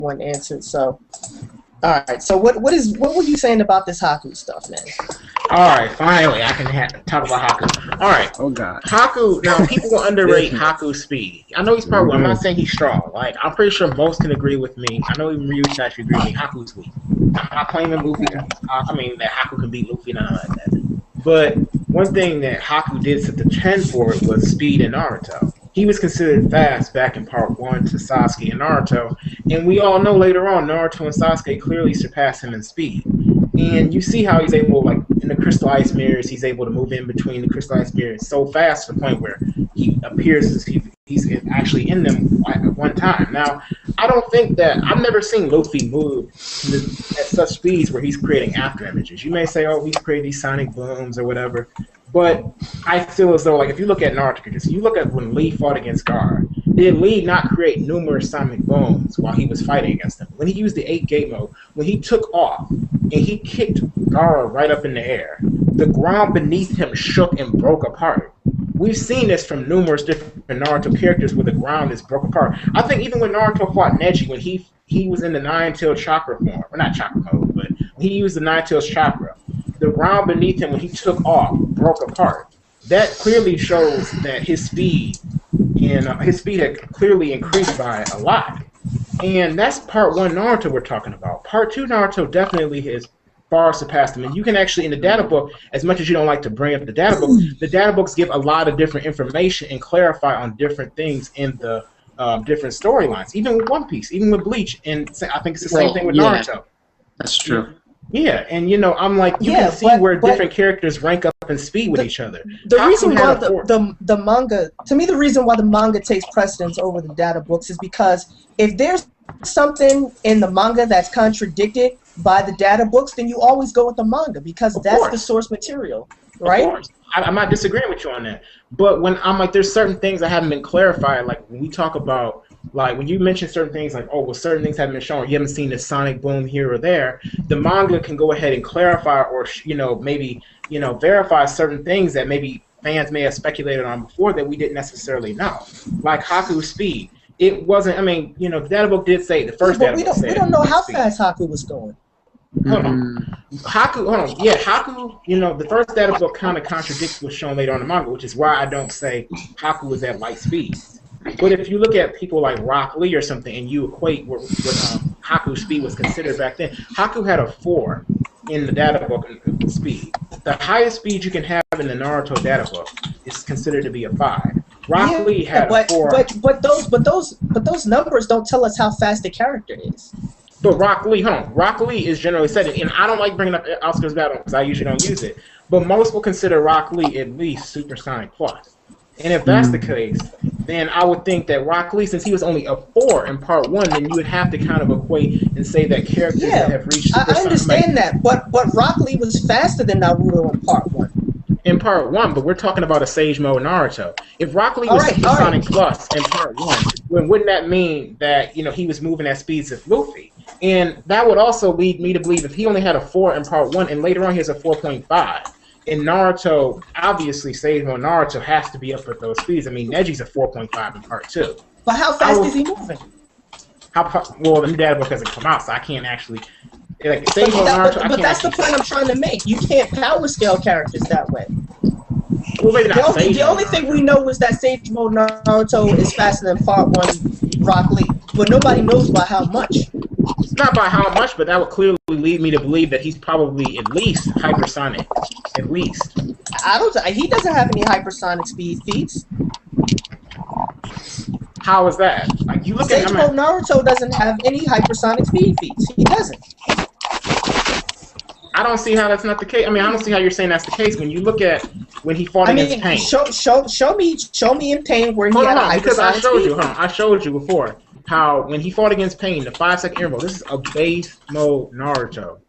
one answered. So, all right. So what were you saying about this Haku stuff, man? All right, finally I can talk about Haku. All right. Oh God. Haku. Now people underrate Haku's speed. I know he's probably. I'm not saying he's strong. Like I'm pretty sure most can agree with me. I know even Ryu actually agree with me. Haku's weak. I'm not claiming Luffy. I mean that Haku can beat Luffy and all like that. But one thing that Haku did set the trend for it was speed in Naruto. He was considered fast back in part 1 to Sasuke and Naruto, and we all know later on Naruto and Sasuke clearly surpassed him in speed. And you see how he's able, like in the crystal ice mirrors, he's able to move in between the crystal ice mirrors so fast to the point where he appears as if he's actually in them at one time. Now, I don't think that I've never seen Luffy move at such speeds where he's creating after images. You may say, oh, he's creating these sonic booms or whatever. But I feel as though, like, if you look at Naruto, you look at when Lee fought against Gaara, did Lee not create numerous sonic booms while he was fighting against him? When he used the 8-gate mode, when he took off and he kicked Gaara right up in the air, the ground beneath him shook and broke apart. We've seen this from numerous different Naruto characters where the ground is broke apart. I think even when Naruto fought Neji, when he was in the Nine-Tailed Chakra form, or not Chakra mode, but when he used the Nine-Tailed Chakra, the ground beneath him when he took off broke apart. That clearly shows that his speed had clearly increased by a lot. And that's part 1 Naruto we're talking about. Part 2 Naruto definitely has far surpassed him. And you can actually, in the data book, as much as you don't like to bring up the data books give a lot of different information and clarify on different things in the different storylines. Even with One Piece, even with Bleach, and I think it's the same thing with Naruto. That's true. Yeah, and you know, I'm like, you can see where different characters rank up in speed with each other. The reason why the manga, to me, the reason why the manga takes precedence over the data books is because if there's something in the manga that's contradicted by the data books, then you always go with the manga because that's the source material, right? Of course. I'm not disagreeing with you on that. But when I'm like, there's certain things that haven't been clarified, like when we talk about, like when you mention certain things like, oh, well, certain things haven't been shown, you haven't seen the sonic boom here or there, the manga can go ahead and clarify or, you know, maybe, you know, verify certain things that maybe fans may have speculated on before that we didn't necessarily know. Like Haku's speed. It wasn't, I mean, you know, the data book did say, the first data book said. We don't know how fast Haku was going. Hold on. Haku, you know, the first data book kind of contradicts what's shown later on in the manga, which is why I don't say Haku was at light speed. But if you look at people like Rock Lee or something and you equate what Haku's speed was considered back then, Haku had a 4 in the data book speed. The highest speed you can have in the Naruto data book is considered to be a 5. Rock Lee had a 4. But those numbers don't tell us how fast the character is. But Rock Lee, Rock Lee is generally said, and I don't like bringing up Oscar's battle because I usually don't use it, but most will consider Rock Lee at least Supersonic Plus. And if that's the case, then I would think that Rock Lee, since he was only a 4 in part 1, then you would have to kind of equate and say that characters that have reached Supersonic. I understand that, but Rock Lee was faster than Naruto in part 1. In part 1, but we're talking about a Sage Mode Naruto. If Rock Lee was Supersonic Plus in part 1, then wouldn't that mean that, you know, he was moving at speeds of Luffy? And that would also lead me to believe if he only had a 4 in part 1 and later on he has a 4.5. In Naruto, obviously Sage Mode Naruto has to be up at those speeds. I mean, Neji's a 4.5 in part 2. But how fast is he moving? Well, the data book hasn't come out, so I can't actually... Like, Sage Mode Naruto, but that's the point I'm trying to make. You can't power scale characters that way. Well, maybe not the only thing we know is that Sage Mode Naruto is faster than part 1 Rock Lee, but nobody knows by how much. Not by how much, but that would clearly lead me to believe that he's probably at least hypersonic. At least. He doesn't have any hypersonic speed feats. How is that? Like you look Sage Mode Naruto doesn't have any hypersonic speed feats. He doesn't. I don't see how that's not the case. I mean, I don't see how you're saying that's the case when you look at when he fought against Pain. Show me in Pain where he had a hypersonic speed. I showed you before how when he fought against Pain, the 5-second interval. This is a base mode Naruto,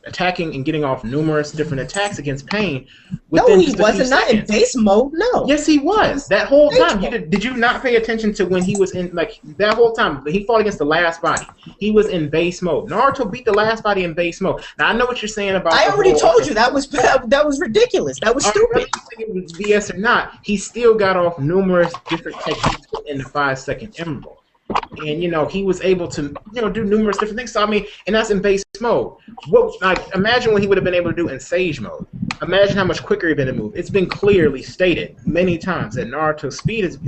attacking and getting off numerous different attacks against Pain. No, he wasn't. Not in base mode. No. Yes, he was. That whole time. Did you not pay attention to when he was in that whole time? He fought against the last body. He was in base mode. Naruto beat the last body in base mode. Now I know what you're saying about. I already told you that was ridiculous. That was stupid. Whether you think it was BS or not, he still got off numerous different techniques in the 5-second interval. and he was able to do numerous different things. So I mean, and that's in base mode. Imagine what he would have been able to do in Sage mode. Imagine how much quicker he'd been to move. It's been clearly stated many times that Naruto's speed is,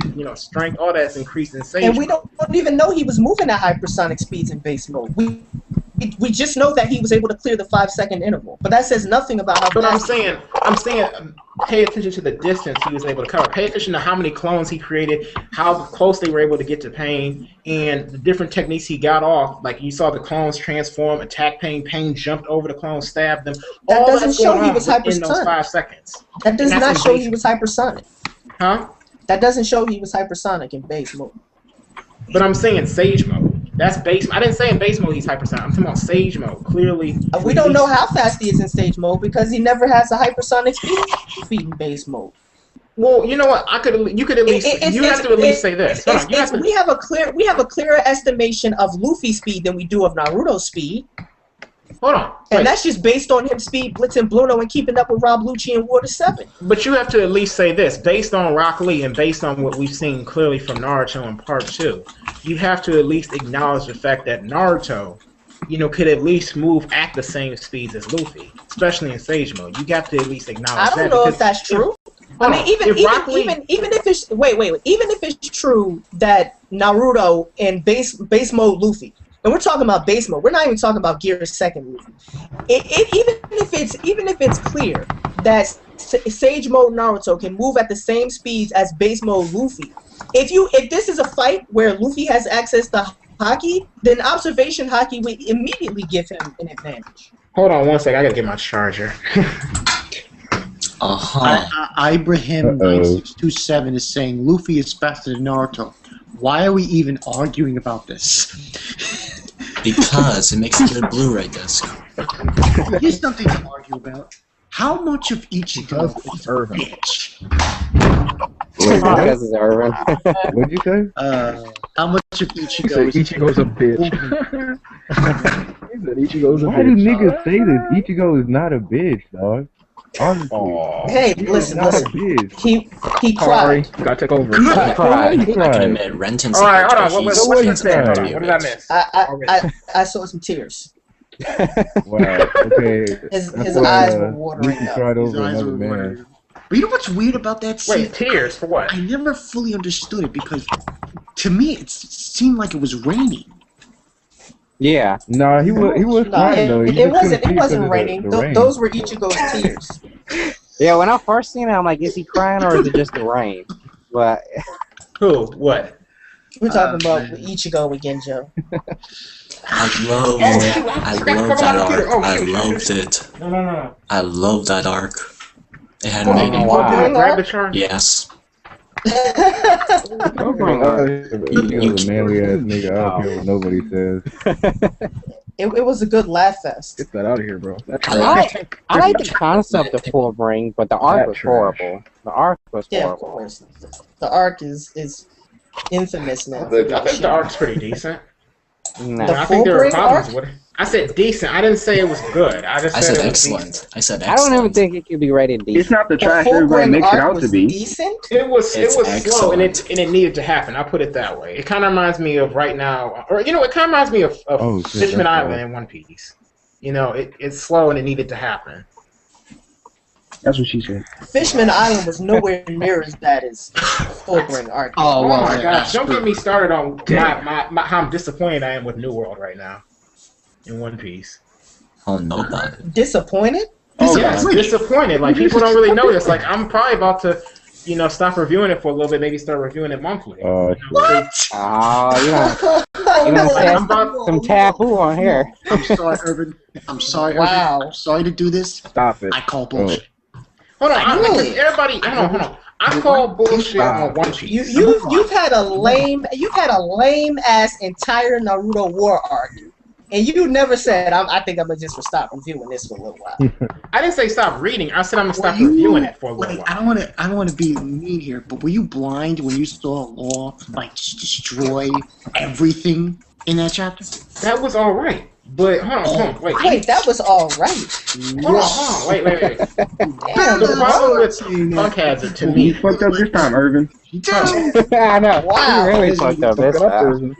strength, all that's increased in Sage. And we don't even know he was moving at hypersonic speeds in base mode. We just know that he was able to clear the 5-second interval, but that says nothing about how. But I'm saying, pay attention to the distance he was able to cover. Pay attention to how many clones he created, how close they were able to get to Pain, and the different techniques he got off. Like you saw the clones transform, attack Pain. Pain jumped over the clones, stabbed them. That doesn't show he was hypersonic in those 5 seconds. That does not show he was hypersonic. Huh? That doesn't show he was hypersonic in base mode. But I'm saying Sage mode. That's base. I didn't say in base mode he's hypersonic. I'm talking about Sage mode. Clearly, we don't know how fast he is in Sage mode because he never has a hypersonic speed in base mode. Well, you know what? You could at least. You have to at least say this. We have a clearer estimation of Luffy's speed than we do of Naruto's speed. Hold on. And that's just based on him speed blitzing Bluno and keeping up with Rob Lucci in Water 7. But you have to at least say this. Based on Rock Lee and based on what we've seen clearly from Naruto in Part 2, you have to at least acknowledge the fact that Naruto, could at least move at the same speeds as Luffy, especially in Sage mode. You have to at least acknowledge that. I don't know if that's true. I mean, even if it's even if it's true that Naruto in base mode Luffy. And we're talking about base mode. We're not even talking about Gear Second Luffy. Even if it's clear that Sage mode Naruto can move at the same speeds as base mode Luffy, if this is a fight where Luffy has access to Haki, then observation Haki would immediately give him an advantage. Hold on one second. I gotta get my charger. Ibrahim 9627 is saying Luffy is faster than Naruto. Why are we even arguing about this? Because it makes a good Blu-ray disc. Here's nothing to argue about. How much of Ichigo is Ervin? Bitch? Wait, Because it's Ervin. what'd you say? How much of Ichigo is Ichigo's a bitch. He said Ichigo's a bitch. Why do niggas say this? Ichigo is not a bitch, dog. Honestly. Hey, listen. He cried. You gotta take over. He cried. I can admit, Renton said Alright, hold on. What What did I miss? I saw some tears. Wow. Okay. His eyes were watering Luffy up. cried His over eyes another were man. watering. But you know what's weird about that scene? Wait, tears for what? I never fully understood it because, to me, it seemed like it was raining. Yeah. Nah, he was crying though. It wasn't raining. Those were Ichigo's tears. Yeah, when I first seen it, I'm like, is he crying or is it just the rain? But Who? What? We're talking about Ichigo with Genjo. I love that arc. I loved it. No. I love that arc. It had Hold made on, me wow. Grab the charger. Yes. Ichigo's a manly ass nigga. I don't care what nobody says. It was a good laugh fest. Get that out of here, bro. That's I like the concept of Fullbring, but the arc was horrible. The arc was Yeah, of horrible. course. The arc is infamous now. I think the arc's pretty decent. Nah. The I think there were Fullbring problems arc? with it. I said decent. I didn't say it was good. I I said said it was excellent. decent. I said I excellent. don't even think it could be rated decent. It's not the The trash everybody Fullbring makes it arc out to was be. decent. It was slow and excellent. it needed to happen. I'll put it that way. It kind of reminds me of right now, or it kind of reminds me of Oh, shit, Fishman that's Island right. in One Piece. It's slow and it needed to happen. That's what she said. Fishman Island was nowhere near as bad as Fullbring arc. Oh, Oh well, my yeah, gosh! that's Don't true. get me started on how I'm disappointed I am with New World right now in One Piece. Oh, no, that. Disappointed? Oh yeah, disappointed. Like people don't really know this. Like I'm probably about to, stop reviewing it for a little bit. Maybe start reviewing it monthly. What? Oh, you know, I'm about some taboo on here. I'm sorry, Ervin. I'm sorry, Ervin. Wow. I'm sorry to do this. Stop it. I call bullshit. Hold on, Really? everybody, hold on. I call bullshit on One Piece. You've had a lame ass entire Naruto war arc, and you never said I think I'm gonna just stop reviewing this for a little while. I didn't say stop reading. I said I'm gonna stop reviewing it for a little Like, while. I don't want to be mean here, but were you blind when you saw Law just destroy everything in that chapter? That was all right. But hold on, wait, that was all right. Hold on, wait. Damn, The problem with Punk Hazard to me. You fucked up this time, Ervin. I know. Wow. You really fucked up this time.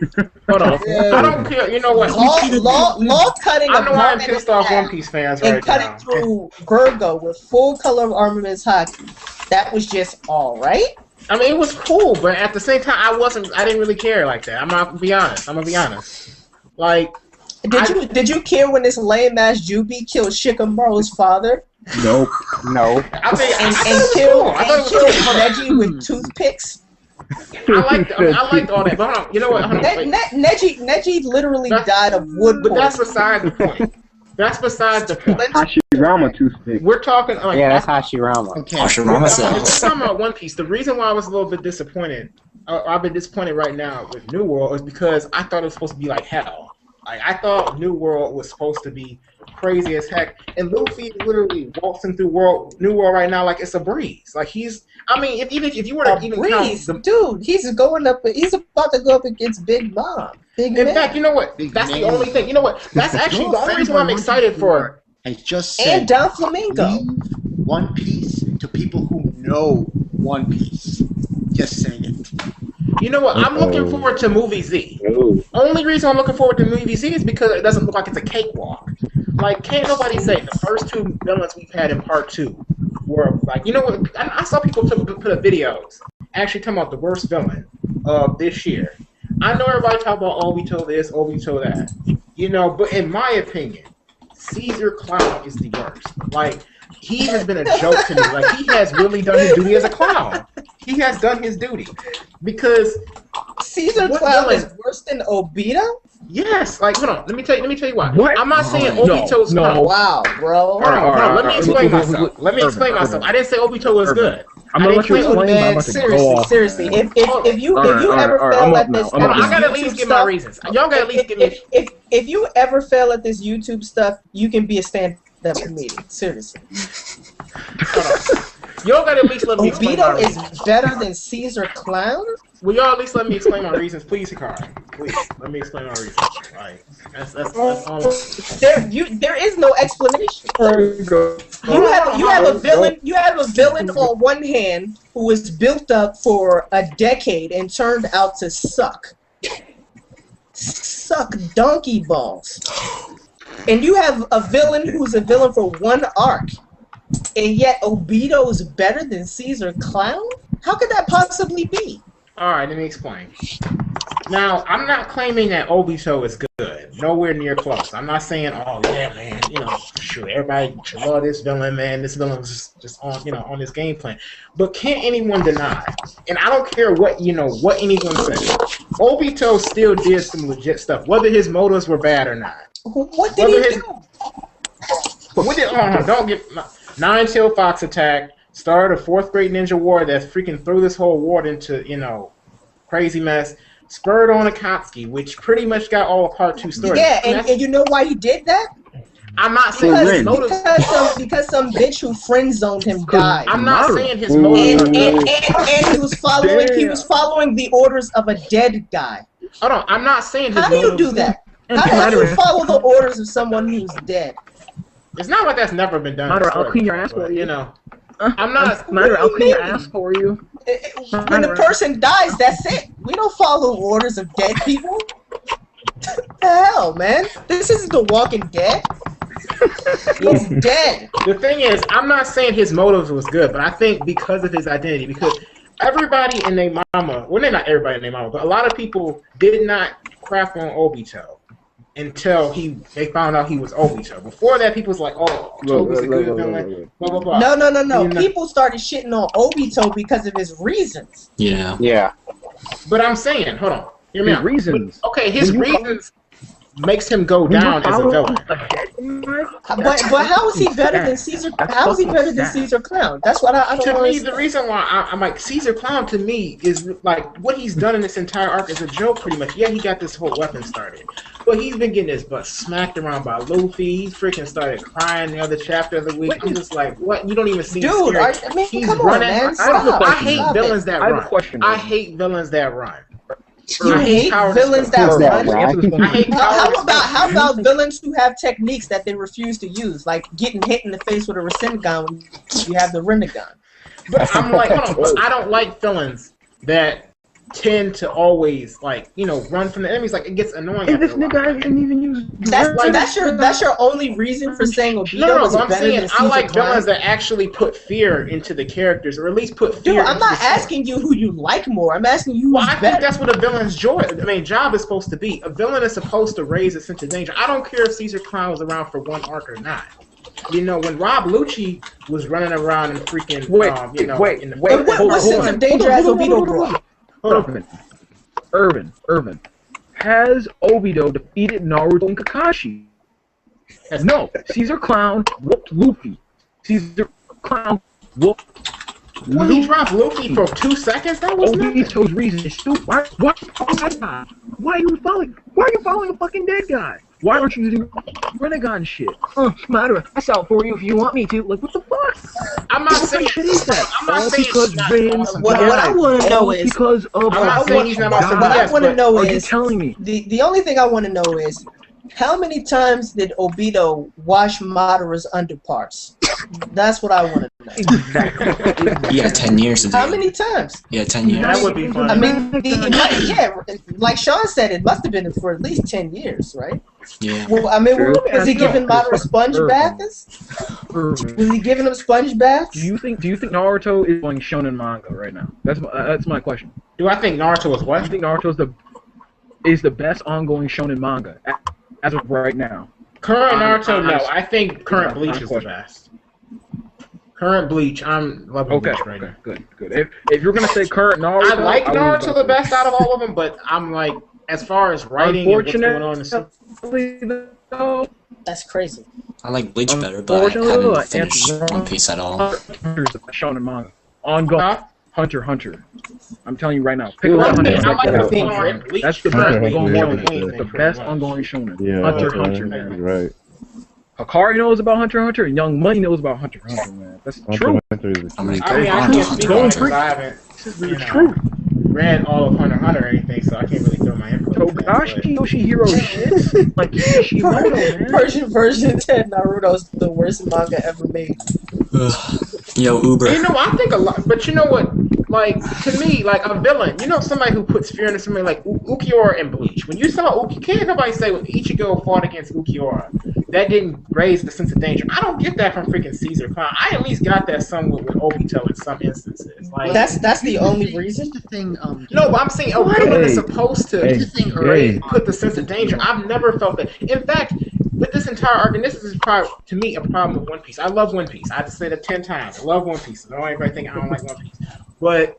Hold on. I don't care. You know what? Law cutting I know I'm pissed off One Piece fans right now. And cutting through Virgo with full color armaments hockey. That was just all right. I mean, it was cool, but at the same time, I didn't really care like that. I'm gonna be honest. Like, did you care when this lame ass Jubi killed Shikamaru's father? Nope. No. And killed Neji with toothpicks? I liked all that, but hold on. You know what? Hold on, Neji literally died of wood But that's poisoning. beside the point. That's besides the point. Hashirama toothpick. We're talking. Like, Yeah, that's Hashirama. Okay. Hashirama We're cells. talking about One Piece. The reason why I was a little bit disappointed, I've been disappointed right now with New World, is because I thought it was supposed to be like hell. Like, I thought New World was supposed to be crazy as heck, and Luffy literally waltzing through New World right now like it's a breeze. Like I mean, if you were to even breeze, count dude, he's about to go up against Big Mom. In fact, you know what? That's the only thing. You know what? That's actually the only reason why I'm excited for. I just said, and Don Flamingo. Leave One Piece to people who know One Piece. Just saying it. You know what? I'm looking forward to Movie Z. Ooh. Only reason I'm looking forward to Movie Z is because it doesn't look like it's a cakewalk. Like, can't nobody say the first two villains we've had in part 2 were like, you know what? I saw people put up videos actually talking about the worst villain of this year. I know everybody talk about Obito this, Obito that. You know, but in my opinion, Caesar Clown is the worst. Like, he has been a joke to me. Like, he has really done his duty as a clown. He has done his duty. Because Caesar Clown is worse than Obito? Yes. Like, hold on. Let me tell you why. What? I'm not saying Obito's no. clown. Wow, bro. Hold on. Let me explain myself. I didn't say Obito was good. I'm gonna let you explain, but I'm about to go off. Seriously, if you ever fail at this, I gotta at least give my reasons. Y'all gotta at least give me. If you ever fail at this YouTube stuff, you can be a stand-up comedian. Seriously. Y'all gotta at least let me explain my Obito reasons. is better than Caesar Clown? Will y'all at least let me explain my reasons, please, Hikari? Please, let me explain my reasons. Like, that's all. There is no explanation. You have a villain on one hand who was built up for a decade and turned out to suck donkey balls. And you have a villain who's a villain for one arc, and yet Obito is better than Caesar Clown? How could that possibly be? Alright, let me explain. Now, I'm not claiming that Obito is good. Nowhere near close. I'm not saying, oh yeah, man, you know, shoot, everybody should love this villain, man. This villain was just on, you know, on this game plan. But can't anyone deny? And I don't care what anyone says. Obito still did some legit stuff, whether his motives were bad or not. What did he do? Don't get Nine-Tailed Fox attack. Started a 4th grade ninja war that freaking threw this whole war into, you know, crazy mess. Spurred on Akatsuki, which pretty much got all of part 2 story. Yeah, and you know why he did that? I'm not saying his motives. Because some bitch who friend zoned him died. I'm not saying his motives. And he was following the orders of a dead guy. Hold on, I'm not saying his How do you do that? How do you follow the orders of someone who's dead? It's not like that's never been done. I'll clean your ass for you. You know. I'm not. I'll clean your ass for you. When the person dies, that's it. We don't follow orders of dead people. What the hell, man? This isn't The Walking Dead. He's dead. The thing is, I'm not saying his motives was good, but I think because of his identity, because everybody and their mama, well, not everybody and their mama, but a lot of people did not crap on Obito until they found out he was Obito. Before that, people was like, "Oh, Toby's a good villain." Blah blah blah. No. You know? People started shitting on Obito because of his reasons. Yeah. But I'm saying, hold on, hear me out. Reasons. Okay, his reasons makes him go down as a villain. But how is he better than Caesar? How is he better than Caesar Clown? That's what I don't To me, understand. the reason why I'm like Caesar Clown to me is like what he's done in this entire arc is a joke, pretty much. Yeah, he got this whole weapon started, but he's been getting his butt smacked around by Luffy. He freaking started crying the other chapter of the week. I'm just like, what? You don't even see. Dude, he's come running. on, man. I hate villains that I have run. a question. I hate villains that run. You hate villains that run? I hate How about villains who have techniques that they refuse to use, like getting hit in the face with a Rasengan when you have the Rinnegan? But I'm like, hold on, I don't like villains that tend to always run from the enemies. Like, it gets annoying. Hey, this nigga hasn't even used. That's your only reason for saying Obito no, is I'm better saying than I like Caesar villains Clown? that actually put fear into the characters, or at least put fear. Dude, I'm into not the story. asking you who you like more. I'm asking you Well, who's I think better. that's what a villain's job is supposed to be. A villain is supposed to raise a sense of danger. I don't care if Caesar Clown was around for one arc or not. You know, when Rob Lucci was running around and freaking, What sense of danger has Obito brought? Ervin, has Obito defeated Naruto and Kakashi? No, Caesar Clown whooped Luffy. Caesar Clown whooped When he dropped Luffy for 2 seconds, that was nothing. Obito's reason is stupid. Why are you following a fucking dead guy? Why aren't you using Rinnegan shit? Matter, I sell it for you if you want me to. Like, what the fuck? I'm not saying shit is that? I'm not All saying because he's not Rin awesome. What I want to know is because of I'm not saying he's not awesome. what I Yes, want to but know are you is telling me? the only thing I want to know is how many times did Obito wash Madara's underparts? That's what I want to know. Exactly. Yeah, 10 years to do How it. many times? Yeah, 10 years. That would be fun. I mean, like Sean said, it must have been for at least 10 years, right? Yeah. Well, I mean, True. was he giving Madara sponge baths? Was he giving him sponge baths? Do you think Naruto is going shonen manga right now? That's my question. Do I think Naruto was Do what? you think Naruto is the best ongoing shonen manga as of right now? Current Naruto, no. I think current Bleach is the best. Current Bleach, I'm loving Bleach right now. Good. If you're gonna say current Naruto, I like would Naruto go the for- best out of all of them, but I'm like, as far as writing and what's going on, Unfortunately, That's crazy. I like Bleach better, but I Unfortunately, haven't finished Anthony- One Piece at all. Hunter's the shonen manga. Ongoing. Huh? Hunter. I'm telling you right now. Pick Dude, up Hunter. I like Hunter. the thing in Bleach. That's the best Hunter, ongoing Hunter, shonen. The best ongoing shonen. Yeah, Hunter, man. Right. Hikari knows about Hunter, and Young Money knows about Hunter, man. That's true. Hunter is I'm gonna I mean, I go can't on speak to on it Hunter. because I haven't It's true. read all of Hunter or anything, so I can't really throw my input. into that, Togashi Yoshihiro shit like Kishimoto, man. Version 10 Naruto's the worst manga ever made. Yo, Uber. You know, I think a lot, but you know what? Like, to me, like a villain, you know, somebody who puts fear into somebody like Ukiura and Bleach. When you saw Ukiura, can't nobody say when Ichigo fought against Ukiura, that didn't raise the sense of danger. I don't get that from freaking Caesar Clown. I at least got that somewhat with Obito in some instances. Like, That's the only reason. Here's the thing. no, but I'm saying a villain is Hey. supposed to Hey. put the sense of danger. I've never felt that. In fact, with this entire arc, and this is probably, to me, a problem with One Piece. I love One Piece. I just said it 10 times. I love One Piece. I don't want everybody think I don't like One Piece. But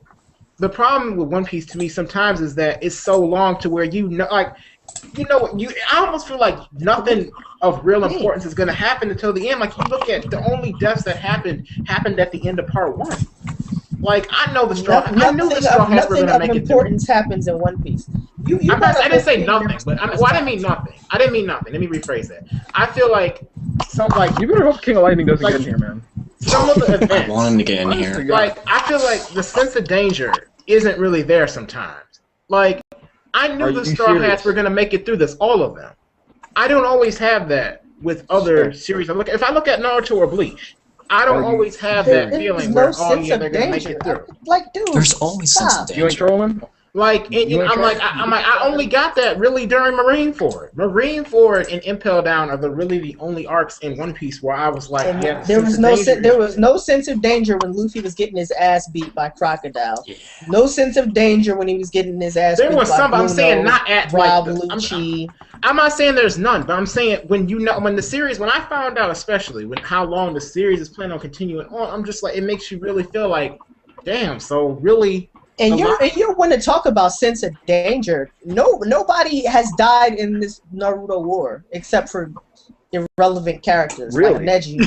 the problem with One Piece to me sometimes is that it's so long to where I almost feel like nothing of real importance is going to happen until the end. Like, you look at the only deaths that happened at the end of part 1. Like, I know the straw. I knew the straw hats were going to make it through. Importance happens in One Piece. I didn't say nothing, but I didn't mean nothing. I didn't mean nothing. Let me rephrase that. I feel like You better hope King of Lightning doesn't Like- get in here, man. some of the I events, want him to get in here. like, I feel like the sense of danger isn't really there sometimes. Like, I knew Are the you Straw serious? Hats were going to make it through this, all of them. I don't always have that with other series. If I look at Naruto or Bleach, I don't always have that There's feeling no where, oh sense yeah, of they're going to make danger. it through. Like, dude, There's always sense stop. of You ain't danger. trolling? Like, I only got that really during Marineford. Marineford and Impel Down are the only arcs in One Piece where I was like, And yeah, there was no sense of danger when Luffy was getting his ass beat by Crocodile. Yeah. No sense of danger when he was getting his ass There beat was by some, but I'm Bruno, saying not at Rob like Lucci. I'm not saying there's none, but I'm saying when the series, when I found out, especially how long the series is planning on continuing on, I'm just like, it makes you really feel like, damn. So really, And you're when to talk about sense of danger. Nobody has died in this Naruto war except for irrelevant characters like Really? Neji.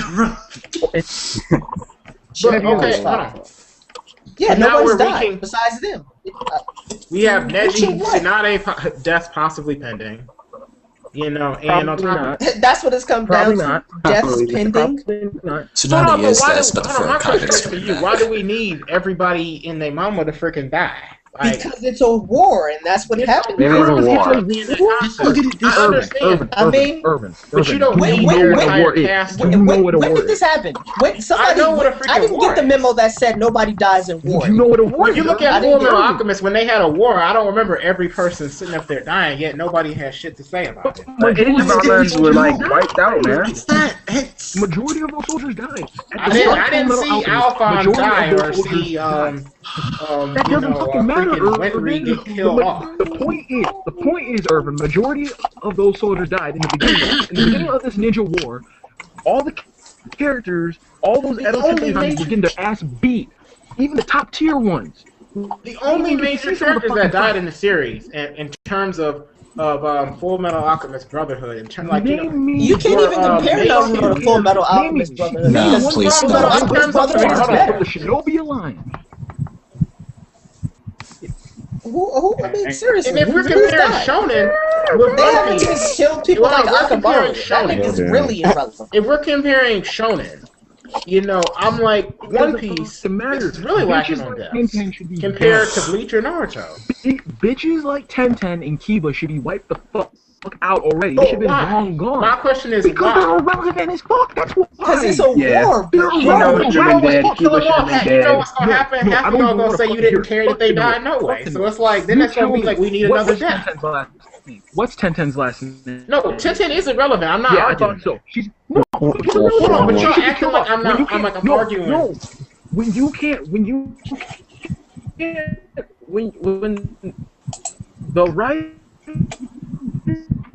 but, okay, hold on. Yeah, But now nobody's we're died reaching- besides them. We have Reaching Neji what? Tsunade death possibly pending. You know, and on Probably top of not. That's what it's come Probably down not. to. Deaths Probably pending. Probably not. Tsunade Hold on, is why this, do- but the hold on, fur my question context is for coming you. back. Why do we need everybody in their mama to freaking die? Like, because it's a war, and that's what happened. It is a war. Look at it. I understand. I mean, But you don't when- need when- your when- entire cast. You know what a when war did this is. happen? When somebody, I know what a freaking I didn't war get the is. memo that said nobody dies in war. You know what a war When is. you look I at didn't Full Metal get it. Alchemist, when they had a war, I don't remember every person sitting up there dying, yet nobody has shit to say about it. But Endermans were like wiped out, man. It's not. It's Majority of those soldiers died. I didn't see Alphon die or see That you doesn't know fucking matter, freaking Winry Ervin. get killed off. The point is, Ervin, majority of those soldiers died in the beginning. In the beginning of this ninja war, all the characters, all those enemies begin their ass beat. Even the top tier ones. The only major characters that died in the series, in terms of Full Metal Alchemist Brotherhood, in terms like You can't even compare Naruto to Full Metal Alchemist Brotherhood. No, because please Full Metal don't. Alchemist Brotherhood is better. The Shinobi Alliance. I mean, seriously. And if we're who's comparing died? Shonen with They One haven't Piece, just killed people like Well, we're comparing Akamaru. That Shonen. is really irrelevant. if we're comparing Shonen, you know, I'm like One Piece. It's really lacking on depth compared to Bleach or Naruto. Bitches like Tenten and Kiba should be wiped the fuck out already. They should have been Why? long gone. My question is Because they're why? irrelevant as fuck. That's why. Because it's a Yeah. war. They're You know irrelevant. what you've been dead. Kiba should have been You know dead. what's gonna happen? No, Half I of don't y'all even gonna wanna say you fucking didn't hear care it. that they Fucking died no no. way. Fucking So it's like then You it's gonna tell be me, like we need another what's death. Tenten's last name? What's Tenten's last name? No, Tenten is irrelevant. I'm not Yeah, I arguing. thought so. She's no. Hold on, but you're acting like I'm not. When you I'm like can't- I'm no, arguing. No, when you can't, when the right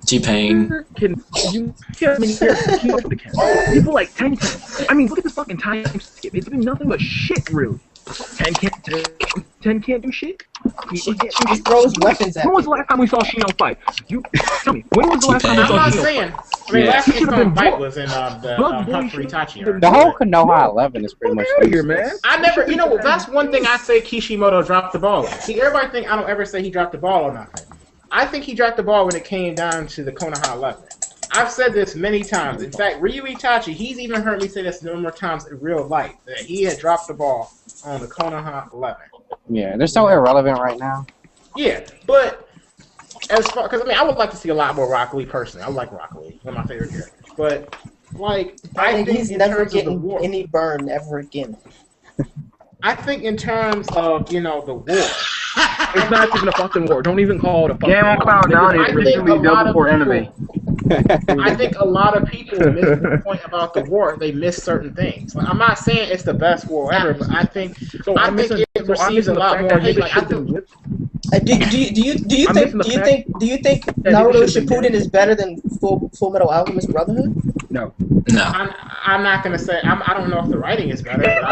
T-Pain. can you can't many characters keep up with the characters. People like Ten. I mean, look at this fucking time skip. It's been nothing but shit, really. Ten can't do shit. She throws weapons at When was me. the last time we saw Shino fight? You tell me. When was the last time we I'm saw not Shino saying. fight? I mean, Yeah. last He should've time been fight brought- was in the Bug Boy Hunt for should've- Itachi arc. The whole Konoha 11 is pretty much Get out of here, useless. man. I never, you know, that's one thing I say Kishimoto dropped the ball on. See, everybody think I don't ever say he dropped the ball or nothing. I think he dropped the ball when it came down to the Konoha 11. I've said this many times. In fact, Ryu Itachi, he's even heard me say this numerous times in real life, that he had dropped the ball on the Konoha 11. Yeah, they're so irrelevant right now. Yeah, but as far, because I mean, I would like to see a lot more Rock Lee personally. I like Rock Lee, one of my favorite characters. But, like, I think he's in never terms of the getting war, any burn ever again. I think in terms of, you know, the war, It's not even a fucking war. Don't even call it a fucking war. Gameoncloud9 I is think literally a lot double of for people- enemy. I think a lot of people miss the point about the war. They miss certain things. Like, I'm not saying it's the best war ever, but I think it receives a lot more hate. Like, I think Do you think Naruto Shippuden is better than Full Metal Alchemist Brotherhood? No. No. I'm not gonna say I don't know if the writing is better, but I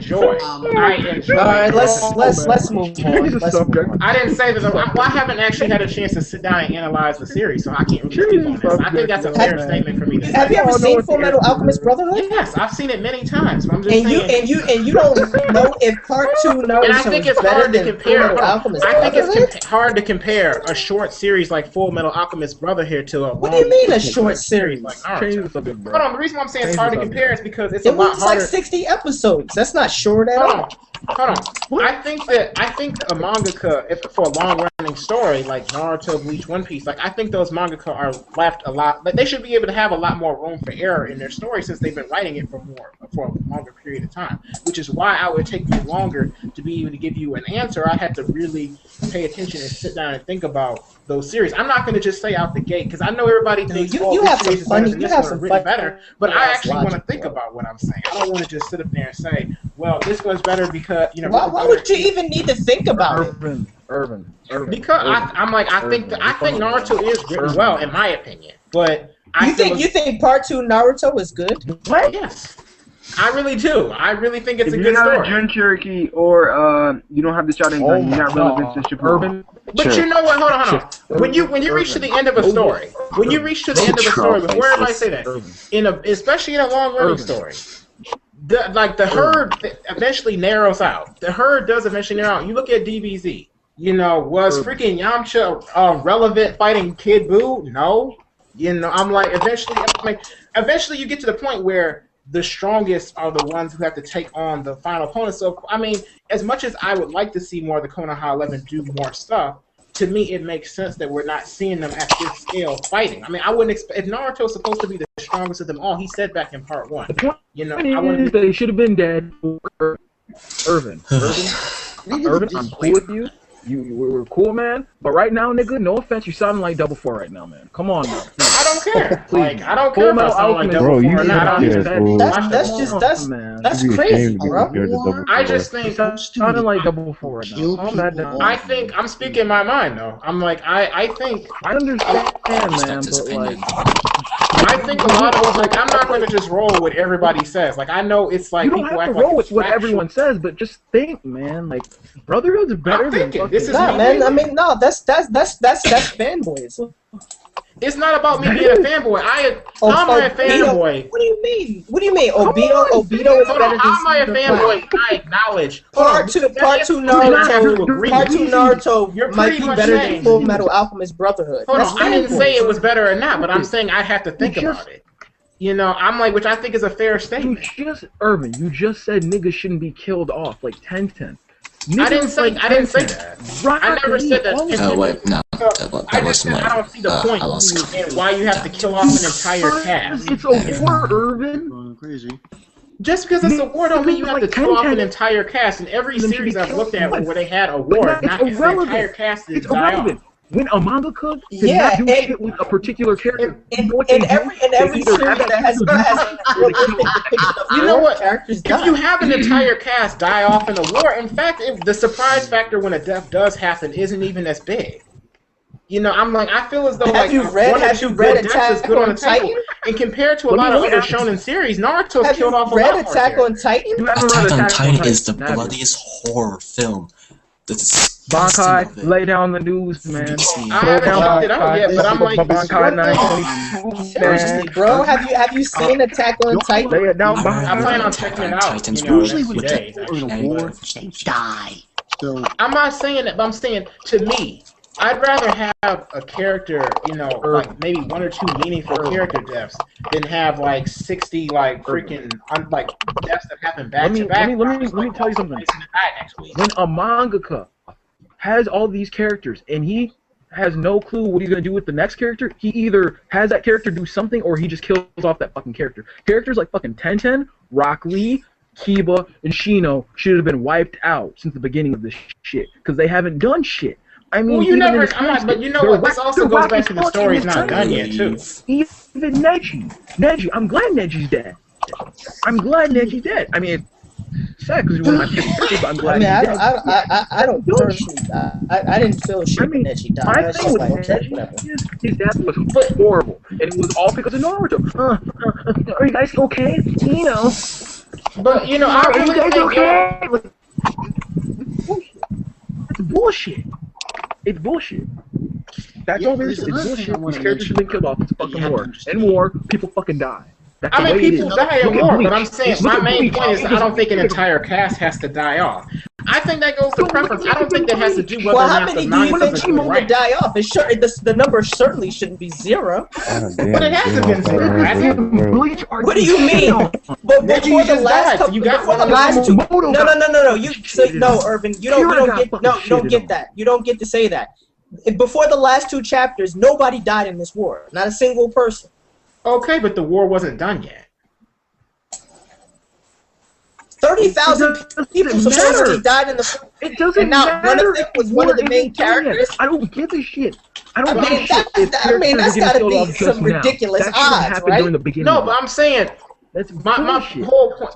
enjoy. All right, let's move on. Let's move on. I didn't say that. I haven't actually had a chance to sit down and analyze the series, so I can't really speak on this. I think that's a fair statement for me to say. Have you ever seen Full Metal Alchemist Brotherhood? Yes, I've seen it many times. But I'm just And saying. you don't know if Part 2 And I Naruto think is it's better hard to than Full compare. Metal Alchemist I think Brotherhood? it's hard to compare a short series like Full Metal Alchemist Brotherhood to a. What do you mean a short series? Like Change Naruto. the subject, bro. Hold on. The reason why I'm saying it's hard to compare is because it's a It lot was harder. like 60 episodes. That's not short at Hold all. on. Hold on. I think a mangaka, if for a long-running story like Naruto, Bleach, One Piece, like I think those mangaka are left a lot. Like they should be able to have a lot more room for error in their story since they've been writing it for a longer period of time. Which is why I would take me longer to be able to give you an answer. I had to really pay attention and sit down and think about those series. I'm not going to just say out the gate because I know everybody thinks you this have some series is better funny- than you this have one, some written funny- better. But I actually want to logic, think bro. about what I'm saying. I don't want to just sit up there and say, well, this one's better because Why would you even need to think about it? Ervin. Because I think Naruto is written well in my opinion, but You think Part 2 Naruto is good? Yes, I really do. I really think it's If a you're good not a story. Jun Cherokee or you don't have the shot in gun, you're not relevant to Shippuden. Ervin. But you know what? Hold on. When you reach to the end of a story, before everybody say that, especially in a long running story, the herd eventually narrows out. The herd does eventually narrow out. You look at DBZ. Was freaking Yamcha relevant fighting Kid Buu? No. I'm like eventually you get to the point where the strongest are the ones who have to take on the final opponent. So, I mean, as much as I would like to see more of the Konoha 11 do more stuff, to me it makes sense that we're not seeing them at this scale fighting. I mean, I wouldn't expect if Naruto's supposed to be the strongest of them all. He said back in part 1. The point I is they should have been dead. Irvin, I'm cool with you. We're cool, man. But right now, nigga, no offense, you sounding like Double Four right now, man. Come on, now. I don't care. Like, I don't care if I sound like Double Four or not. That's crazy, bro. I just think sounding like Double Four right now. Calm that down. I think I'm speaking my mind, though. I'm like, I think I understand, man, but like. I think a lot of like I'm not going to just roll with everybody says. Like I know it's like you don't have to roll with what everyone says, but just think, man. Like Brotherhood's better than this is man. I mean, no, that's fanboys. It's not about me being a fanboy. How am I a fanboy? What do you mean? What do you mean? Obito is better than. How am I a fanboy? I acknowledge. Part two Naruto might be better than Full Metal Alchemist Brotherhood. Hold on, I didn't say it was better or not, but I'm saying I have to think about it. You know, I'm like, which I think is a fair statement. Irvin, you just said niggas shouldn't be killed off like 10-10. I didn't say that. I never said that. Oh wait, no, that wasn't I don't see the point in why you have to kill off an entire cast. It's a war, Irvin. Crazy. Just because it's a war don't mean you have to kill off an entire cast. In every series I've looked at where they had a war, not the entire cast is die off. When a mangaka cannot do shit with a particular character, in every series that has you know what? If you have an entire cast die off in a war, in fact, the surprise factor when a death does happen isn't even as big. You know, I'm like, I feel as though have you read Attack on Titan? And compared to a lot of other shonen series, Naruto's killed off a lot more. Attack on Titan? Attack on Titan is the bloodiest horror film. Bankai, lay down the news, man. I haven't checked it out yet, but I'm like, Bankai 922, bro, have you seen Attack on Titan? Lay it down, I plan on checking it out. Usually when people are in a war, they die. So I'm not saying that, but I'm saying to me, I'd rather have a character, you know, like maybe 1 or 2 meaningful character deaths than have like 60 like freaking like deaths that happen back to back. Let me tell you something. When a mangaka has all these characters and he has no clue what he's gonna do with the next character, he either has that character do something or he just kills off that fucking character. Characters like fucking Tenten, Rock Lee, Kiba, and Shino should have been wiped out since the beginning of this shit because they haven't done shit. I mean, well, but you know what? This also goes back to the story's not done yet, too. Even Neji, I'm glad Neji's dead. I mean, it's sad because he's one of my favorite, but I'm glad he's dead. I don't personally. I didn't feel shit when Neji died. My thing with Neji, his death was horrible, and it was all because of Naruto. Are you guys okay? You know. But you know, I really think it's bullshit. It's bullshit. That's all there is. It's bullshit. These characters have been killed off. It's fucking war. In war, people fucking die. That's I mean, people die in war, but I'm saying my main point is I don't think an entire cast has to die off. I think that goes to preference. I don't think that has to do whether or not the manga is right. Die off? It's sure the number certainly shouldn't be 0. But it hasn't been 0. What do you mean? But before the last couple, before the last 2, no, Ervin, you don't get that. You don't get to say that. Before the last 2 chapters, nobody died in this war. Not a single person. Okay, but the war wasn't done yet. 30,000 people supposedly died in the. It doesn't matter. One of them was one of the main characters. I don't give a shit. I give a shit. That's gotta be some ridiculous odds, right? No, but I'm saying that's my whole point.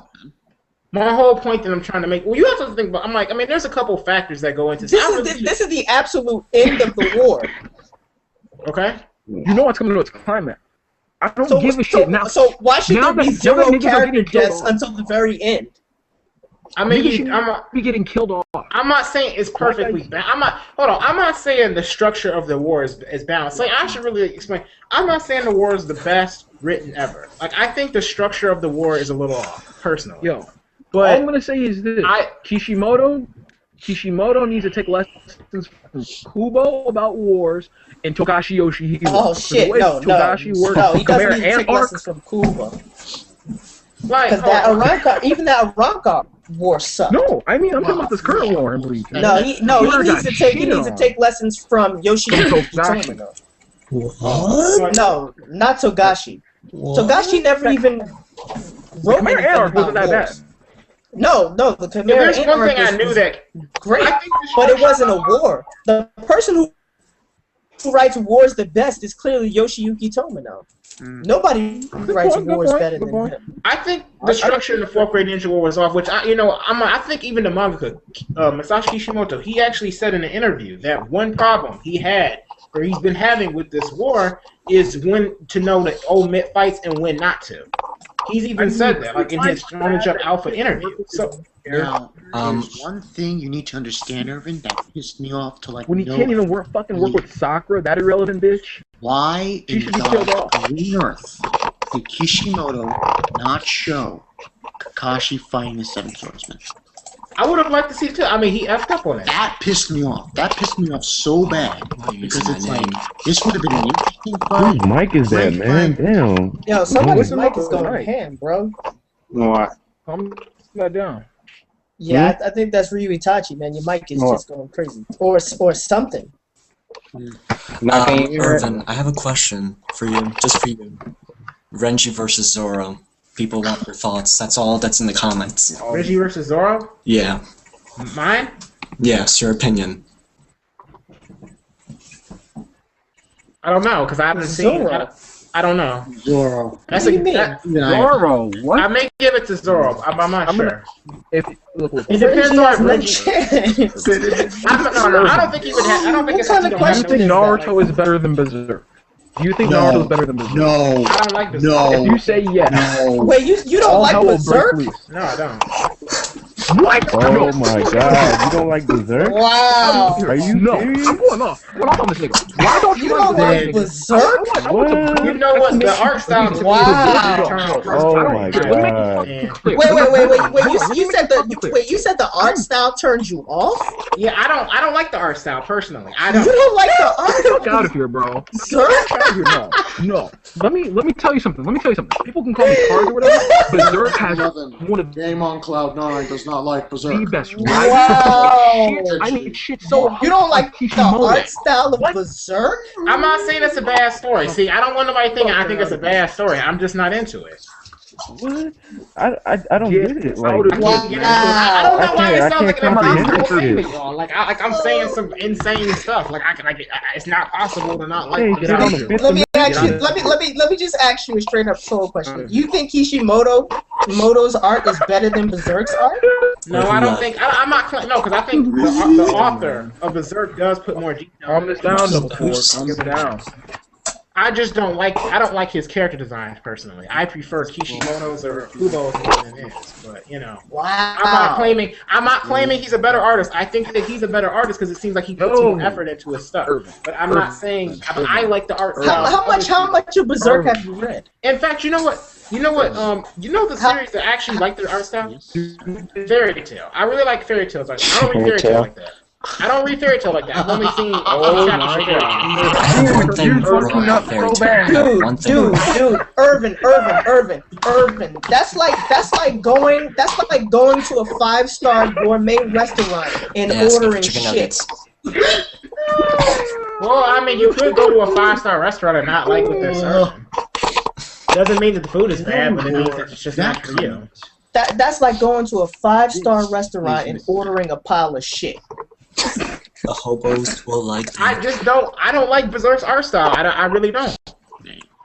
My whole point that I'm trying to make. Well, you have to think about. I'm like, I mean, there's a couple factors that go into this is the absolute end of the war. Okay. You know what's coming to its climax. I don't give a shit now. So why should there be 0 character deaths until the very end? I mean, I'm getting killed off. I'm not saying it's perfectly balanced. I'm not saying the structure of the war is balanced. Like, I should really explain. I'm not saying the war is the best written ever. Like, I think the structure of the war is a little off, personally. Yo, but all I'm gonna say is this: Kishimoto needs to take lessons from Kubo about wars and Togashi Yoshihiro. Oh shit! No, he doesn't need to take lessons from Kubo. Like, Because that Aranka, even that Aranka war sucked. No, I mean I'm talking about this current war in Bleach. No, he needs to take lessons from Yoshiyuki Tomino. What? No, not Togashi. Togashi never even wrote Chimera anything Anarch wasn't about that wars. No, the Chimera there's one thing I Anarch knew was that great, I think the but it wasn't a war. The person who writes wars the best is clearly Yoshiyuki Tomino. Nobody writes wars better than him. I think the structure in the fourth grade ninja war was off, which I think even the mangaka Masashi Kishimoto, he actually said in an interview that one problem he had or he's been having with this war is when to know the omit fights and when not to. He's even said that, like in his Shonen Jump Alpha interview. So now, there's one thing you need to understand, Ervin, that pissed me off to like. When he can't even work with Sakura, that irrelevant bitch. Why She in should be killed off. God's green earth did Kishimoto not show Kakashi fighting the Seven Swordsman? I would have liked to see it too. I mean, he effed up on it. That pissed me off. That pissed me off so bad because it's like this would have been an interesting fight. Whose mic is that, man? Damn. Yo, somebody's Listen mic up, is going right. ham, bro. What? Calm that down. Yeah, I think that's Ryu Itachi, man. Your mic is just going crazy, or something. Not gonna hear it. Ervin, I have a question for you, just for you. Renji versus Zoro. People want your thoughts. That's all that's in the comments. Reggie versus Zoro? Yeah. Mine? Yes, your opinion. I don't know, because I haven't seen Zoro. I don't know. Zoro. That's What do you mean? Zoro, what? I may give it to Zoro. I'm not sure. If look, It depends Reggie has on no Reggie. chance. No, I don't think he would have. I don't think What it's kind of he don't do you have question no think is that? Naruto is better than Berserk? Do you think Naruto is better than Berserk? No. I don't like this. No. If you say yes, No. Wait, you don't all like hell will break Berserk? loose. No, I don't. What? Oh my god, you don't like Berserk? Wow. Are you No, serious? I'm going off. Going off on this nigga. Why don't You you don't like like Berserk? Berserk? What? You know what? The art style to me Wow. Oh my god. And, Wait. You said the art style turned you off? yeah, I don't like the art style personally. I You don't. don't like the art Fuck out of of here, bro. Berserk? Fuck out of here, no. Let me tell you something. People can call me cards or whatever. Berserk has one of the Gameoncloud9 does not like Berserk. best Wow. shit. I mean, shit so You don't like the Kishimoto. art style of Berserk? I'm not saying it's a bad story. See, I don't want nobody thinking I think it's a bad story. I'm just not into it. What? I don't get it. Like, Wow. I don't know why it sounds like an comprehend impossible thing to this. y'all. Like I'm saying some insane stuff. Like it's not possible to not like. Hey, what get I'm on the doing. fifth Let me amendment. ask you. Let me just ask you a straight up troll question. You think Kishimoto's art is better than Berserk's art? No, I don't think. I'm not. No, because I think the author of Berserk does put more detail. Calm this down, double force. Calm this down. I just don't like. I don't like his character designs personally. I prefer Kishimoto's or Kubo's more than his. But Wow. I'm not claiming he's a better artist. I think that he's a better artist because it seems like he puts more effort into his stuff. But I'm not saying I like the art style. How much of Berserk have you read? In fact, you know what? You know the series that actually like their art style? Fairy Tail. I really like Fairy Tail's art style. I don't read Fairy Tail like that. I don't read Fairy Tail like that. I've only seen chapters of Fairy Tail. One thing. Dude, Ervin. That's like going to a 5-star gourmet restaurant and Yes, ordering chicken shit. nuggets. Well, I mean, you could go to a 5-star restaurant and not like what they're serving. Doesn't mean that the food is bad, but it means that it's just not for you. That's like going to a 5-star restaurant and ordering a pile of shit. The hobos will like me. I don't like Berserk's art style. I really don't.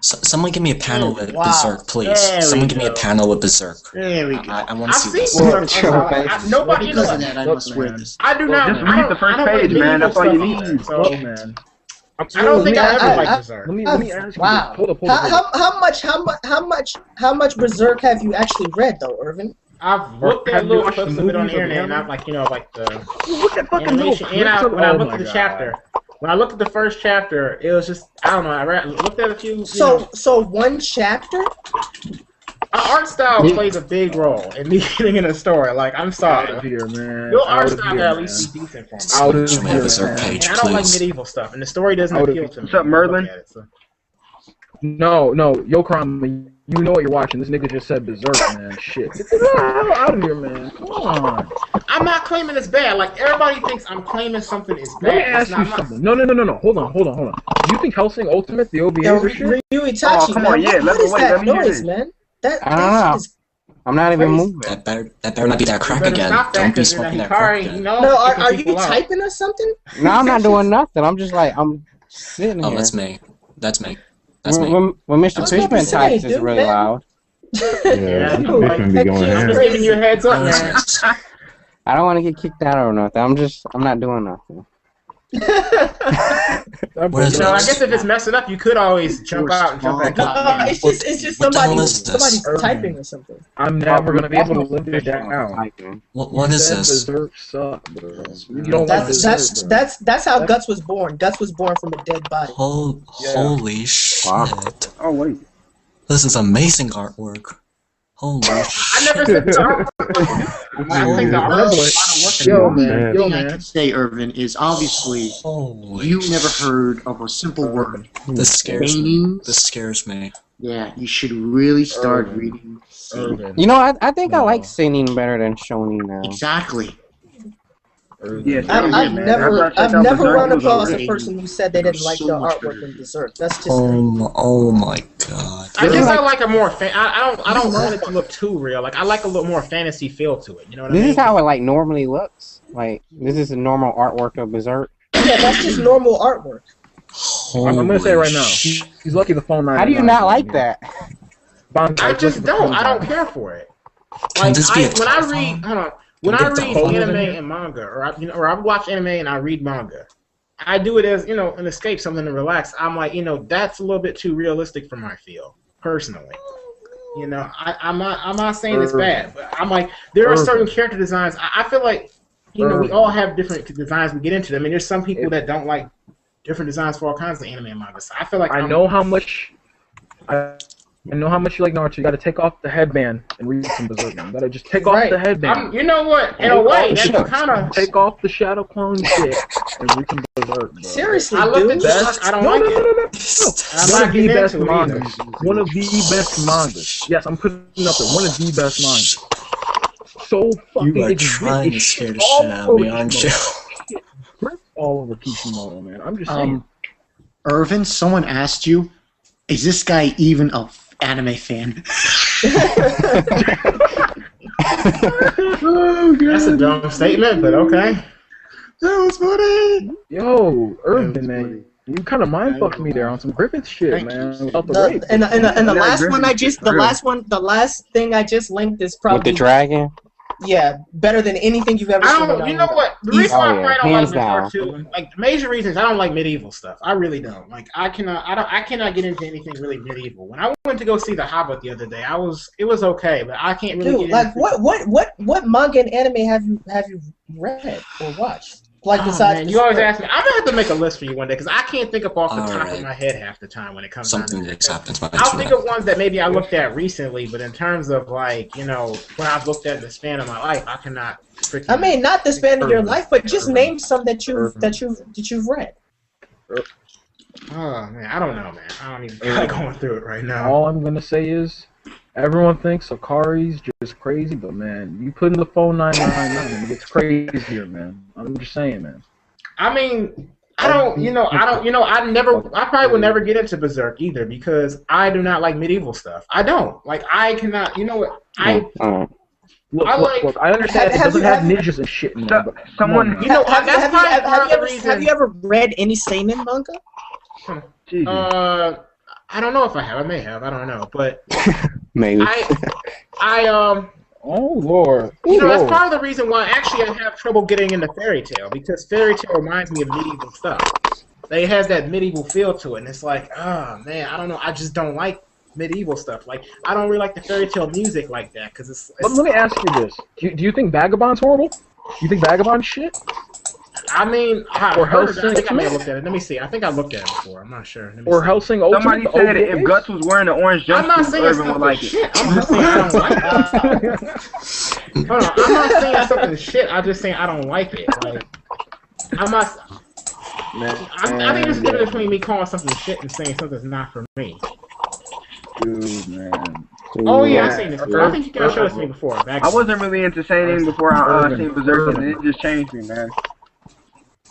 Someone give me a panel with Wow. Berserk, please. There Someone we give me a go. panel with Berserk. There we go. I want to I've see seen this. Berserk's art style. Nobody Because knows. of that, I must wear this. I do not. Just read the first page, man. That's all you need. So, Oh, man. I don't think I ever liked Berserk. Let me ask you. Wow. Hold up. How much Berserk have you actually read though, Irvin? I've looked at little clips of it on the internet, and I've like the Look at fucking little animation. And when I clips of- looked at the chapter, when I looked at the first chapter, it was just I don't know. I looked at a few. So one chapter? Art style plays a big role in me getting in a story. Like I'm Out sorry, of here, man. your art Out of style here, can at man. least be decent for me. Out of Show me a here, Berserk man. page, And I don't like please. medieval stuff, and the story doesn't Out of appeal here. to me. What's up, Merlin? Look at it, so. No, Yokron, You know what you're watching. This nigga just said Berserk, man. Shit. Get the hell out of here, man. Come on. I'm not claiming it's bad. Like, everybody thinks I'm claiming something is bad. Let me ask you something. No. Hold on. Do you think Hellsing Ultimate, the OVA, Yo, is shit? Ryu Itachi, come on, man. yeah, What is that let me hear noise, this. man? I don't know. I'm not even moving. That better not be that crack again. Stop that, Don't be 'cause, smoking that Hikari, crack again. No, are you typing or something? No, I'm not doing nothing. I'm just like, I'm sitting Oh, here. that's me. When Mr. That's Fishman what I'm saying, types, it's dude, really man. loud. Yeah, You know, Fishman be going like, I'm ham. just giving you a heads up, man. I don't want to get kicked out or nothing. I'm not doing nothing. What is You know, I this? guess if it's messing up, you could always jump out and jump back No, in. it's just What the hell somebody is this? somebody's typing or something. I'm never gonna be able to live it down. What is this? Berserk suck, bro. You don't like Berserk, bro. That's how Guts was born. Guts was born from a dead body. Holy shit. Oh wait. This is amazing artwork. Holy I shit. never said the I think the artwork Yo, The man. thing I can say, Ervin, is obviously Holy you never heard of a simple word. This scares me. Paintings. This scares me. Yeah, you should really start Ervin. reading. Ervin. You know, I think I No. like singing better than shoning now. Exactly. Yeah, I've man. never After I checked out never Berserk, run it was across a already- person who said they didn't like the So much artwork better. in Berserk. That's just Oh my god. I guess I like a more I don't want it to look too real. Like, I like a little more fantasy feel to it. You know what I This mean? is how it like normally looks. Like this is a normal artwork of Berserk. yeah, that's just normal artwork. I'm gonna say it right now. Holy He's lucky the phone. How do you not like that? I just don't. I don't care for it. Can Like, this be a when I telephone? read, hold on. When Can I we get read the phone anime in here? and manga, or I watch anime and I read manga, I do it as, an escape, something to relax. I'm like, that's a little bit too realistic for my feel, personally. I'm not saying it's bad, but I'm like, there are certain character designs. I feel like, we all have different designs. We get into them, and there's some people that don't like different designs for all kinds of anime and manga. So I feel like I know how much you like Naruto. You gotta take off the headband and read some Berserk. You gotta just take off the headband. You know what? In a way, that's kind of. Take off the shadow clone shit and read some Berserk, bro. Seriously, I looked dude. at this. I don't No, like no, it. no, no, no. I'm One not of the getting best into it either. mangas. One of the best mangas. Yes, I'm putting it up there. One of the best mangas. So fucking. You are it's trying to it's scare the all shit out of me, over aren't you? Kishimoto. It's all over Kishimoto, man. I'm just saying. Ervin, someone asked you, is this guy even a anime fan? That's a dumb statement, but okay. That was funny. Yo, Ervin, man. You kind of mind fucked me there on some Griffith shit, man. Without the rape. And the Yeah, last Griffin, one the last thing I just linked is With probably the dragon? better than anything you've ever seen. You know what? The reason why I don't like hands Berserk down. too, like the major reasons I don't like medieval stuff. I really don't. Like I cannot get into anything really medieval. When I went to go see The Hobbit the other day, it was okay, but I can't really Dude, get like into what manga and anime have you read or watched? Like besides man, you always ask me. I'm gonna have to make a list for you one day because I can't think up off the top of Alright. my head half the time when it comes down Something to that's happened to my I'll think internet. of ones that maybe I looked at recently, but in terms of like, when I've looked at the span of my life, I cannot freaking. I mean, not the span of your life, but just name some that you've read. Oh man, I don't know, man. I don't even feel like going through it right now. All I'm gonna say is, everyone thinks Akari's just crazy, but man, you put in the phone 999 and it gets crazier, man. I'm just saying, man. I mean, I probably would never get into Berserk either because I do not like medieval stuff. I don't. Like, I cannot, you know what? Look, I look, I understand it doesn't have ninjas and shit in there, but Someone- come on, You know, Have that's probably part of the you reason. ever read any seinen manga? Jesus. I don't know if I have. I may have. I don't know. But Maybe. Oh Lord. that's part of the reason why actually I have trouble getting into Fairy Tail because Fairy Tail reminds me of medieval stuff. It has that medieval feel to it, and it's like, oh man, I don't know. I just don't like medieval stuff. Like, I don't really like the Fairy Tail music like that because it's. But let me ask you this: Do you think Vagabond's horrible? You think Vagabond's shit? I mean, Or I think I may have Hellsing looked at it. Let me see. I think I looked at it before. I'm not sure. Let me Or see. Hellsing Ultimate? Somebody the said OVA? if Guts was wearing an orange I'm not jumpsuit, saying Ervin would something like it. shit. I'm just saying I don't like it. Hold on. I'm not saying something shit. I'm just saying I don't like it. Like, I'm not. I think there's a difference between me calling something shit and saying something's not for me. dude, man. Oh yeah, I've seen this before. I think you guys showed this to me before. I wasn't really into Seinen before I seen Berserk, and it just changed me, man.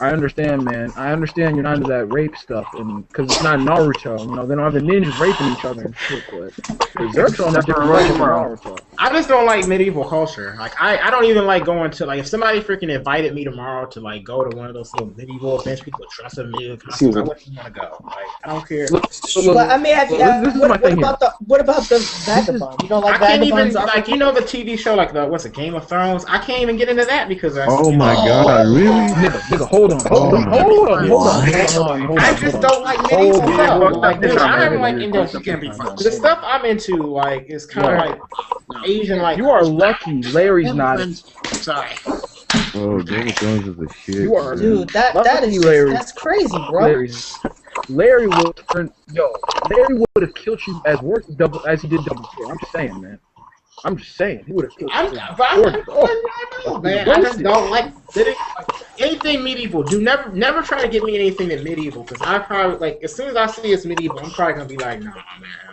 I understand, man. I understand you're not into that rape stuff, and because it's not Naruto, you know, they don't have the ninjas raping each other and shit. But Berserk's on a different level from Naruto. I just don't like medieval culture. Like I don't even like going to, like, if somebody freaking invited me tomorrow to like go to one of those little medieval events, people trust in me, I wouldn't want to go. Like I don't care. But I mean, what about the vagabond? You don't like I can't vagabonds? even, like, you know, the TV show, like the what's it, Game of Thrones? I can't even get into that because oh my god, really? Nigga, hold on. I just don't like medieval stuff. Like, dude, I'm like into the stuff I'm into. Like, is kind of like Asian. Like, you are lucky. Larry's not. Sorry. Oh, Game of Thrones is a shit. You are, dude. That is Larry. That's crazy, bro. Larry would have killed you as double as he did double kill. I'm just saying, man. I'm just saying, he would have killed you. Man, I just don't like anything medieval. Never try to get me anything that's medieval, because I probably, like, as soon as I see it's medieval, I'm probably gonna be like, nah,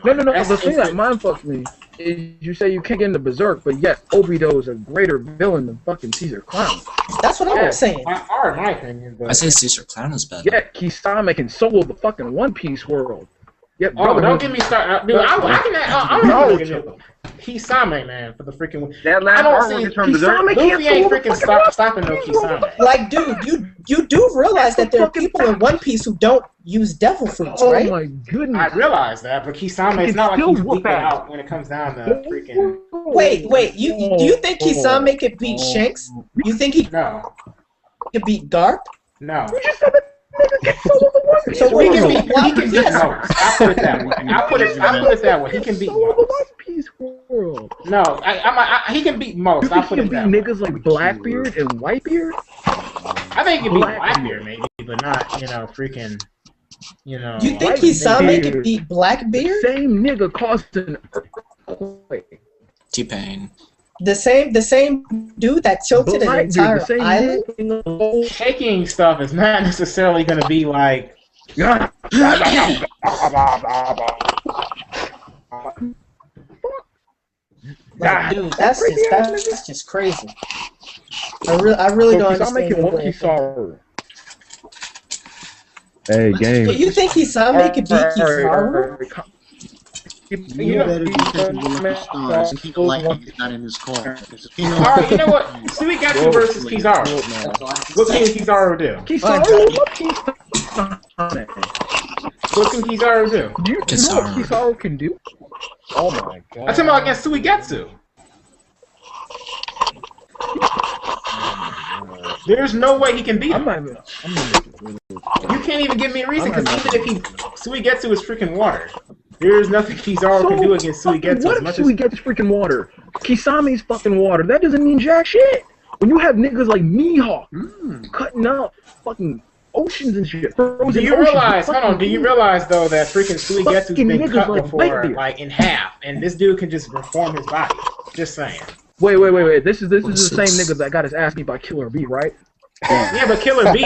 man. No. The thing that mind fucks me is you say you can't get into Berserk, but yet Obito is a greater villain than fucking Caesar Clown. That's what I'm saying. Hard, in my opinion. But I say Caesar Clown is better. Yeah, Kisame can solo the fucking One Piece world. Yep, don't get me started. Dude, I'm not gonna Kisame, man, for the freaking. That last artwork is from Berserk. Luffy ain't freaking stopping no Kisame. Like, dude, you do realize that there are people in One Piece who don't use devil fruits, right? Oh my goodness! I realize that, but Kisame, it's not like he's weak out when it comes down to freaking. Wait, you think Kisame could beat Shanks? You think he could beat Garp? No. You just said that. So he can beat most. I'll put it that way. I'll put it that way. He can beat most. No, he can beat most. I'll put it that way. He can beat niggas like Blackbeard and Whitebeard? I think he can beat Blackbeard, maybe, but not, freaking, You think Kisame could beat Blackbeard? The same nigga caused an earthquake. T-Pain. The same dude that tilted an entire island? Shaking stuff is not necessarily going to be like... Like, dude, that's just crazy. I really don't understand. Hey, game. You think Kisame could beat Kizaru? You better be thinking stars. If people like him, he's not in his car. Alright, you know what? Suigatsu versus Kizaru. What can Kizaru do? What can Kizaru do? Do you know what Kizaru can do? Oh my god. I'm talking about against Suigatsu. There's no way he can beat him. You can't even give me a reason, because even if Suigatsu is freaking water. There's nothing Kizaru can do against Suigetsu. What if Suigetsu's freaking water? Kisame's fucking water. That doesn't mean jack shit. When you have niggas like Mihawk cutting up fucking oceans and shit. Do you realize, do you realize though that freaking Suigetsu's been cut before, like in half, and this dude can just reform his body? Just saying. Wait. This is the same nigga that got his ass beat by Killer B, right? Yeah, but Killer B,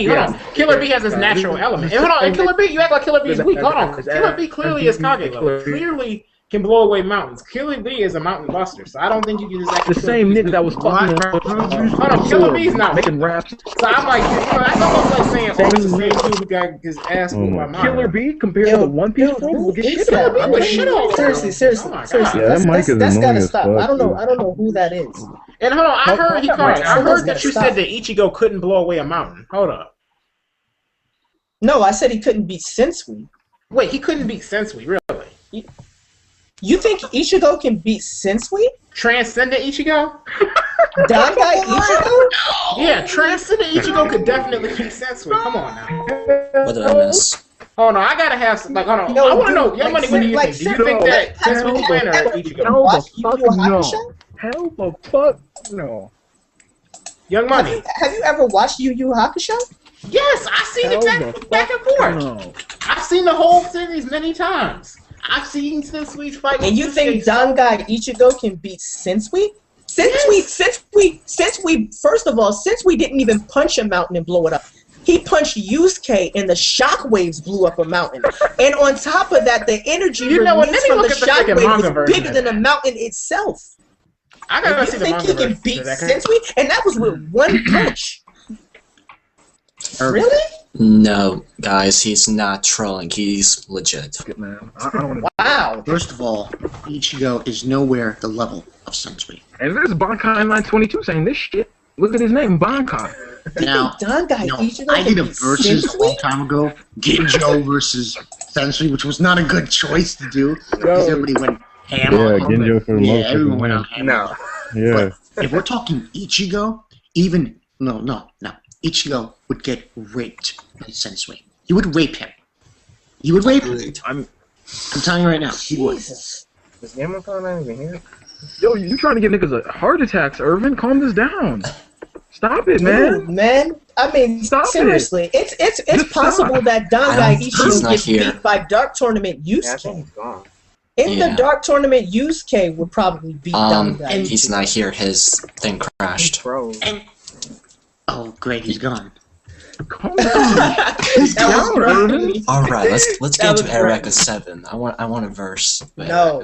Killer B has his natural element. And hold on, and Killer B, you act like Killer B is weak. Hold on, Killer B clearly is Kage level. Clearly can blow away mountains. Killer B is a mountain buster, so I don't think you can just act the same nigga that was fucking around. Hold on, Killer B's not making raps. So I'm like, that's almost like saying, oh, it's the same dude who got his ass beat by mine. Killer B compared to the One Piece form will get shit on. Seriously. Yeah, that mic is that's annoying gotta as stop. fuck. I don't know who that is. And hold on, I heard that you said that Ichigo couldn't blow away a mountain. Hold up. No, I said he couldn't beat Sensui. Wait, he couldn't beat Sensui, really? You think Ichigo can beat Sensui? Transcendent Ichigo? Dangai Ichigo? Yeah, Transcendent Ichigo could definitely beat Sensui. Come on now. What did I miss? Oh no, I gotta have some, like, hold on. I wanna know, Young Money, what do you think? Do you think that Sensui can win or Ichigo? Hell the fuck no. Young Money. Have you ever watched Yu Yu Hakusho? Yes, I've seen it back and forth. No. I've seen the whole series many times. I've seen Sensui's fight. And you think Dangai Ichigo can beat Sensui? Since we first of all, since we didn't even punch a mountain and blow it up. He punched Yusuke and the shockwaves blew up a mountain. And on top of that, the energy released from the shockwaves was bigger than the mountain itself. I gotta see the manga think he can beat Sensui? And that was with one punch. Really? No, guys, he's not trolling. He's legit. Man, I don't wow. First of all, Ichigo is nowhere the level of Sensui. And there's Bankai922 saying this shit. Look at his name, Bankai. Now, I did a versus a long time ago, Ginjo versus Sensui, which was not a good choice to do because everybody went ham on him. Ginjo for Yeah, everyone went on ham. No. Yeah. But if we're talking Ichigo, no. Ichigo would get raped by Sensui. He would rape him. He would rape him. I'm telling you right now, he would. Is Gameoncloud9 even here? Yo, you trying to give niggas a heart attacks, Ervin? Calm this down. Stop it, man. Dude, man. I mean, seriously, it's possible that Dangai Ichigo gets beat by Dark Tournament Yusuke. Yeah, I think he's gone. In the Dark Tournament, Yusuke would probably beat Dangai. He's not here. His thing crashed. Oh, great, he's gone. Calm down. He's gone. All right, let's get to Eureka 7. I want a verse. No,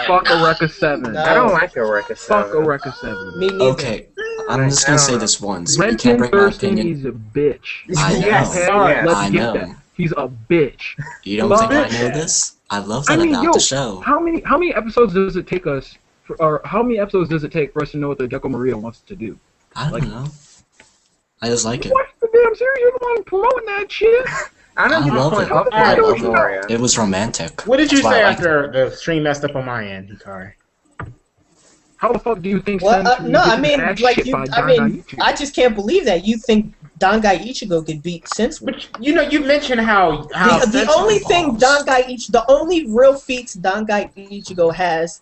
fuck Eureka 7. I don't like Eureka 7. Fuck Eureka 7. Me neither. Okay, I'm just gonna say this once. You can't Renton break my Thurston, opinion. he's a bitch. I know. Let's I get know. that. He's a bitch. You don't think I know this? I love that about the show. How many episodes does it take us, or how many episodes does it take for us to know what the Gecko Maria wants to do? I don't know. I just like it. Watch the damn series. You're the one promoting that shit. I know I you love point it. up I to love Gloria. it. It was romantic. What did you That's why say I liked after the stream messed up on my end, Hikari? How the fuck do you think? Well, Sensui no, I gets mean, his ass like shit you. by I mean, Dangai I just can't believe that you think Dangai Ichigo could beat Sensui. But you mentioned how the only thing the only real feats Dangai Ichigo has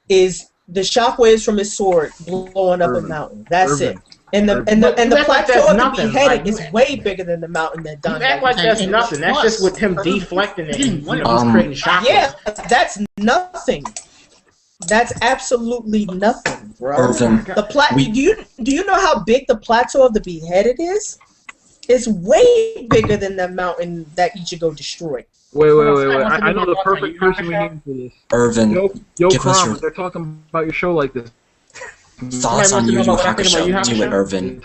is the shockwaves from his sword blowing up a mountain. That's it. And the plateau of the beheading is way bigger than the mountain that Dangai. You act like that's nothing. That's just with him deflecting it and creating shockwaves. Yeah, that's nothing. That's absolutely nothing, bro. Ervin, do you know how big the plateau of the beheaded is? It's way bigger than the mountain that Ichigo destroyed. Wait. I know the perfect person we need for this. Ervin, Yo, give us your they're talking about your show like this. thoughts on Yu Yu Hakusho. Do it, Ervin.